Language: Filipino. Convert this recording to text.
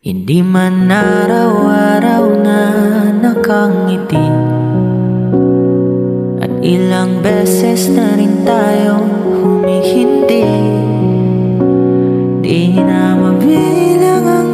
Hindi man araw-araw na nakangiti, at ilang beses na rin tayong humihindi. Di na mabilang ang